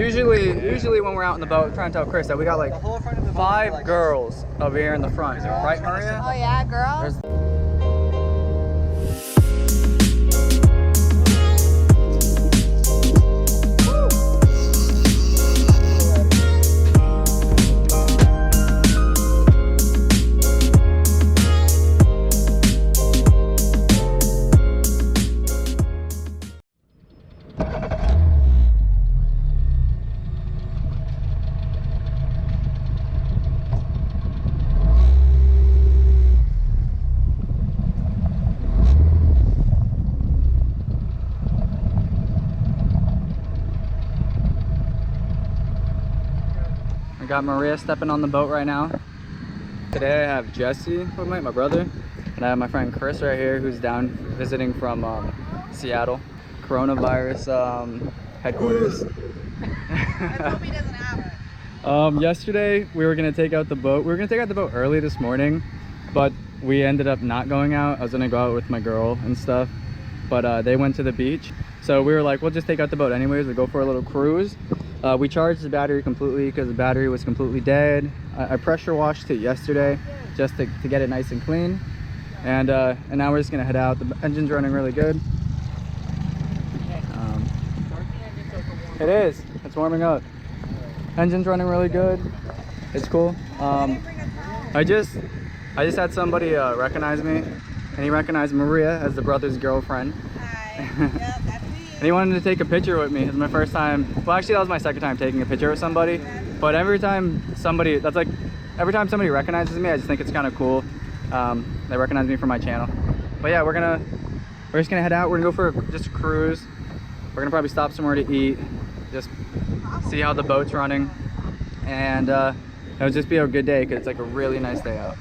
Usually when we're out in the boat, I'm trying to tell Chris that we got like 5 girls over here in the front. Right, Maria? Oh yeah, girls? I got Maria stepping on the boat right now. Today I have Jesse with me, my brother, and I have my friend Chris right here who's down visiting from Seattle, coronavirus headquarters. Let's hope he doesn't have it. Yesterday we were gonna take out the boat. We were gonna take out the boat early this morning, but we ended up not going out. I was gonna go out with my girl and stuff, but they went to the beach. So we were like, we'll just take out the boat anyways. We'll go for a little cruise. We charged the battery completely because the battery was completely dead. I pressure washed it yesterday just to get it nice and clean. And now we're just gonna head out. The engine's running really good. It is. It's warming up. Engine's running really good. It's cool. I just had somebody recognize me, and he recognized Maria as the brother's girlfriend. Hi. Yep, that's me. And he wanted to take a picture with me. It was my first time. Well, actually, that was my second time taking a picture with somebody. But every time somebody recognizes me, I just think it's kind of cool. They recognize me from my channel. But yeah, we're just gonna head out. We're gonna go for just a cruise. We're gonna probably stop somewhere to eat, just see how the boat's running, and it'll just be a good day because it's like a really nice day out.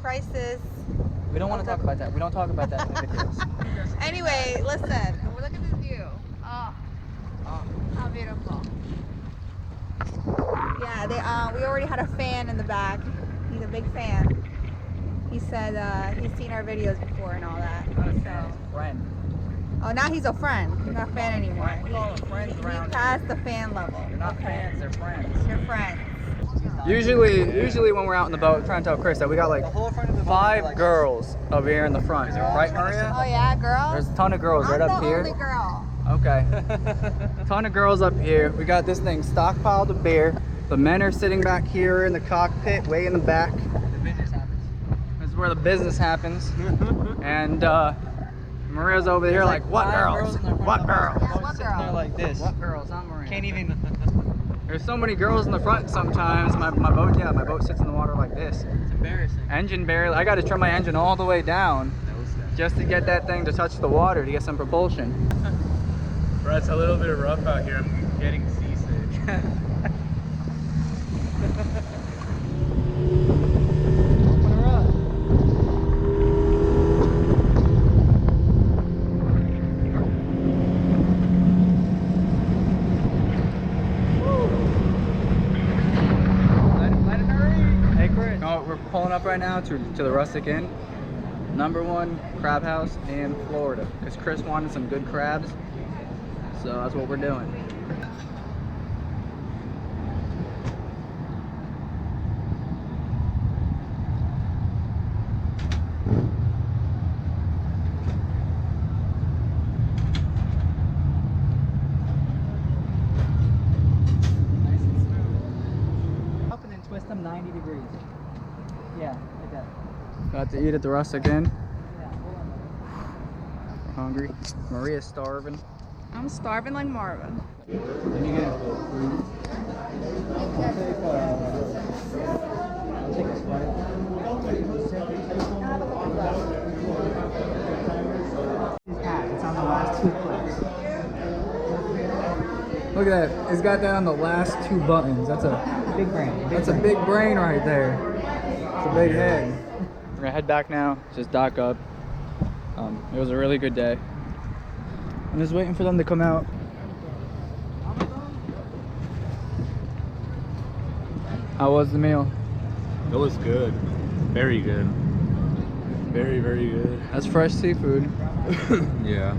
Crisis. We don't want to talk about that. We don't talk about that in the videos. Anyway, listen. Look at this view. Oh, how beautiful. Yeah, we already had a fan in the back. He's a big fan. He said he's seen our videos before and all that. Friend. Oh, now he's a friend. He's not a fan anymore. We call them friends around He's past the fan level. They're not fans, they're friends. They're friends. Usually when we're out in the boat, I'm trying to tell Chris that we got like 5 girls over here in the front. Right, Maria? Oh yeah, girls? There's a ton of girls right up here. I'm the only girl. Okay. Ton of girls up here. We got this thing stockpiled of beer. The men are sitting back here in the cockpit, way in the back. The business happens. This is where the business happens. And Maria's over here like, what girls? What girls? Yeah, what Sitting there girl? like this. What girls? Not Maria. Can't even. There's so many girls in the front sometimes. My boat sits in the water like this. It's embarrassing. Engine barely. I got to turn my engine all the way down just to get that thing to touch the water to get some propulsion. Bro, it's a little bit rough out here. I'm getting seasick. We're pulling up right now to the Rustic Inn, #1 crab house in Florida, because Chris wanted some good crabs, so that's what we're doing. Nice and smooth. Up and then twist them 90 degrees. Yeah, like that. Got to eat at the Rustic Inn. We're hungry. Maria's starving. I'm starving like Marvin. Then you get I'll take a Sprite. It's on the last 2 clicks. Look at that. It's got that on the last 2 buttons. That's a big brain. That's a big brain right there. It's a big head. gonna head back now, just dock up. It was a really good day. I'm just waiting for them to come out. How was the meal? It was good. Very good. Very, very good. That's fresh seafood. Yeah.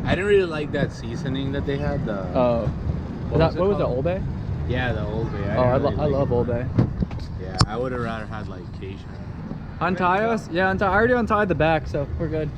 I didn't really like that seasoning that they had. Oh. What was it, Old Bay? Yeah, the Old Bay. I love Old Bay. Yeah, I would have rather had like Cajun. Untie us? Yeah, I already untied the back, so we're good.